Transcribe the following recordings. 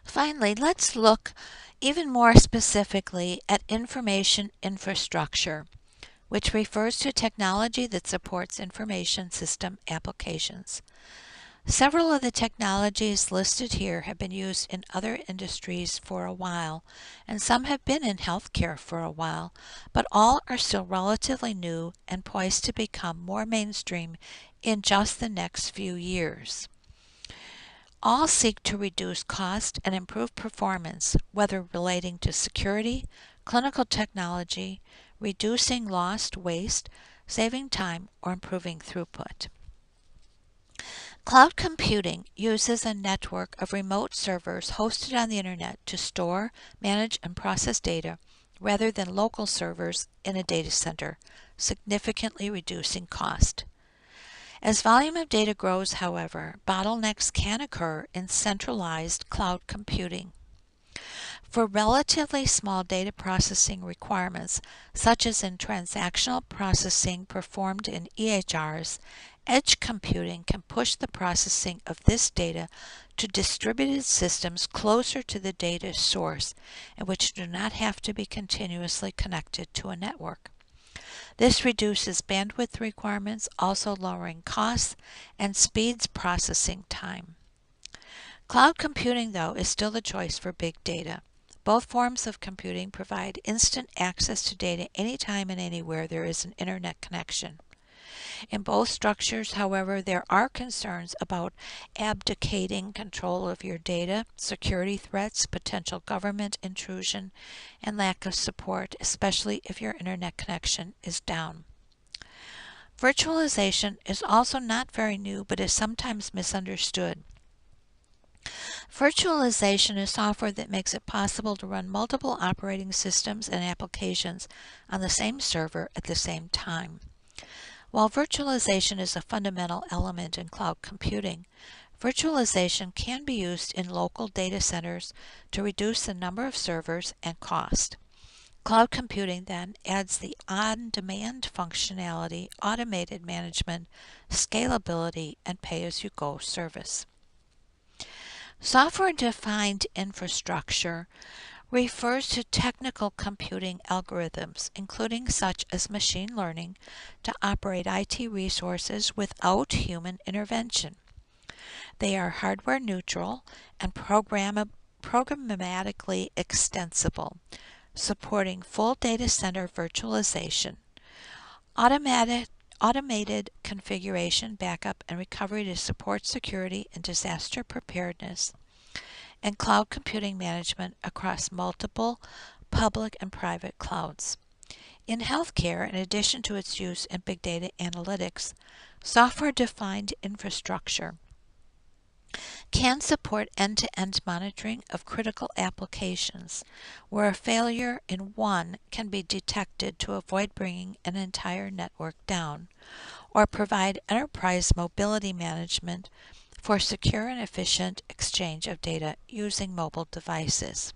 Finally, let's look even more specifically at information infrastructure, which refers to technology that supports information system applications. Several of the technologies listed here have been used in other industries for a while, and some have been in healthcare for a while, but all are still relatively new and poised to become more mainstream in just the next few years. All seek to reduce cost and improve performance, whether relating to security, clinical technology, reducing lost waste, saving time, or improving throughput. Cloud computing uses a network of remote servers hosted on the internet to store, manage, and process data rather than local servers in a data center, significantly reducing cost. As volume of data grows, however, bottlenecks can occur in centralized cloud computing. For relatively small data processing requirements, such as in transactional processing performed in EHRs, edge computing can push the processing of this data to distributed systems closer to the data source and which do not have to be continuously connected to a network. This reduces bandwidth requirements, also lowering costs and speeds processing time. Cloud computing, though, is still the choice for big data. Both forms of computing provide instant access to data anytime and anywhere there is an internet connection. In both structures, however, there are concerns about abdicating control of your data, security threats, potential government intrusion, and lack of support, especially if your internet connection is down. Virtualization is also not very new, but is sometimes misunderstood. Virtualization is software that makes it possible to run multiple operating systems and applications on the same server at the same time. While virtualization is a fundamental element in cloud computing, virtualization can be used in local data centers to reduce the number of servers and cost. Cloud computing then adds the on-demand functionality, automated management, scalability, and pay-as-you-go service. Software-defined infrastructure refers to technical computing algorithms, including such as machine learning, to operate IT resources without human intervention. They are hardware neutral and programmatically extensible, supporting full data center virtualization, automated configuration, backup, and recovery to support security and disaster preparedness, and cloud computing management across multiple public and private clouds. In healthcare, in addition to its use in big data analytics, software-defined infrastructure can support end-to-end monitoring of critical applications, where a failure in one can be detected to avoid bringing an entire network down, or provide enterprise mobility management for secure and efficient exchange of data using mobile devices.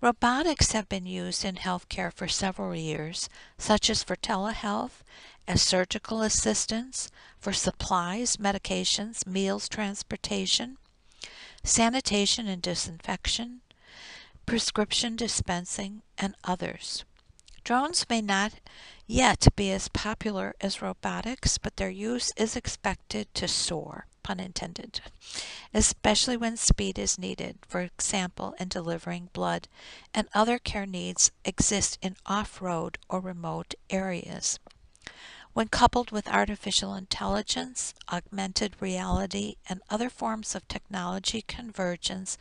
Robotics have been used in healthcare for several years, such as for telehealth, as surgical assistance, for supplies, medications, meals transportation, sanitation and disinfection, prescription dispensing, and others. Drones may not yet be as popular as robotics, but their use is expected to soar, pun intended, especially when speed is needed. For example, in delivering blood and other care needs exist in off-road or remote areas. When coupled with artificial intelligence, augmented reality, and other forms of technology convergence,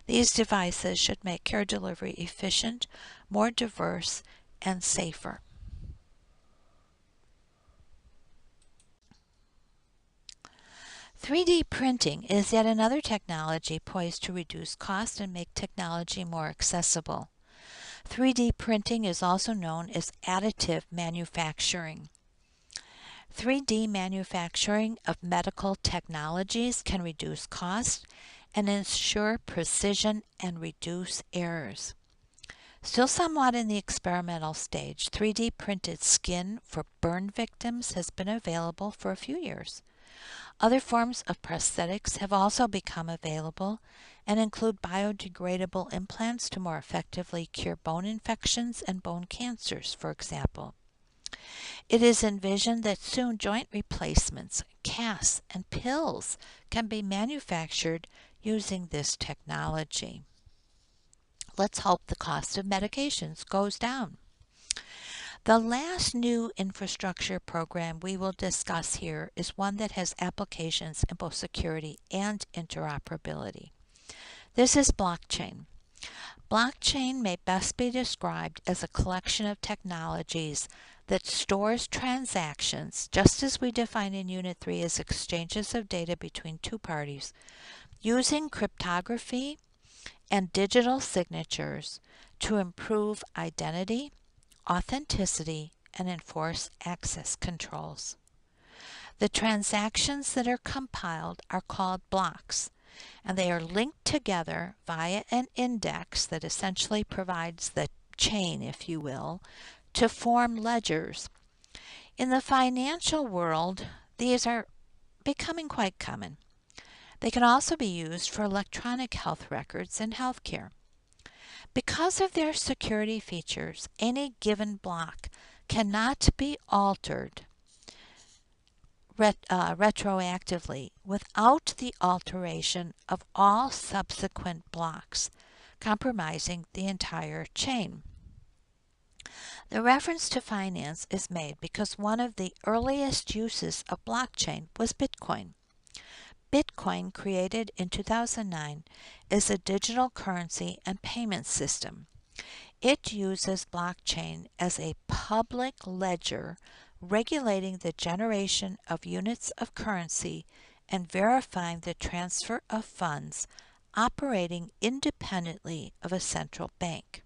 these devices should make care delivery efficient, more diverse, and safer. "3D printing is yet another technology poised to reduce cost and make technology more accessible. 3D printing is also known as additive manufacturing. 3D manufacturing of medical technologies can reduce cost and ensure precision and reduce errors. Still somewhat in the experimental stage, 3D printed skin for burn victims has been available for a few years. Other forms of prosthetics have also become available and include biodegradable implants to more effectively cure bone infections and bone cancers, for example. It is envisioned that soon joint replacements, casts, and pills can be manufactured using this technology. Let's hope the cost of medications goes down. The last new infrastructure program we will discuss here is one that has applications in both security and interoperability. This is blockchain. Blockchain may best be described as a collection of technologies that stores transactions, just as we define in Unit 3 as exchanges of data between two parties, using cryptography and digital signatures to improve identity, authenticity, and enforce access controls. The transactions that are compiled are called blocks, and they are linked together via an index that essentially provides the chain, if you will, to form ledgers. In the financial world, these are becoming quite common. They can also be used for electronic health records in healthcare. Because of their security features, any given block cannot be altered retroactively without the alteration of all subsequent blocks, compromising the entire chain. The reference to finance is made because one of the earliest uses of blockchain was Bitcoin. Bitcoin, created in 2009, is a digital currency and payment system. It uses blockchain as a public ledger regulating the generation of units of currency and verifying the transfer of funds, operating independently of a central bank.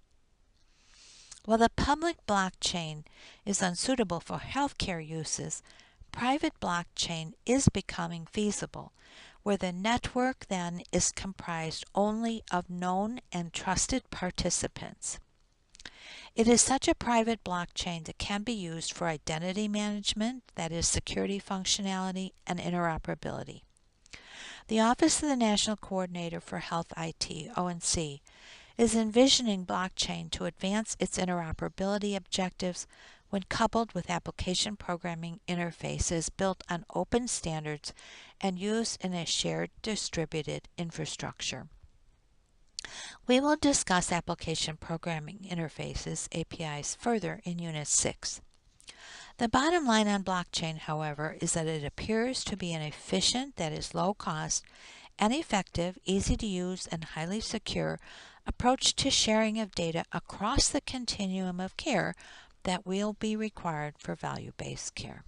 While the public blockchain is unsuitable for healthcare uses, private blockchain is becoming feasible, where the network then is comprised only of known and trusted participants. It is such a private blockchain that can be used for identity management, that is, security functionality, and interoperability. The Office of the National Coordinator for Health IT, ONC, is envisioning blockchain to advance its interoperability objectives when coupled with application programming interfaces built on open standards and used in a shared distributed infrastructure. We will discuss application programming interfaces, APIs, further in Unit 6. The bottom line on blockchain, however, is that it appears to be an efficient, that is low cost, and effective, easy to use, and highly secure approach to sharing of data across the continuum of care that will be required for value-based care.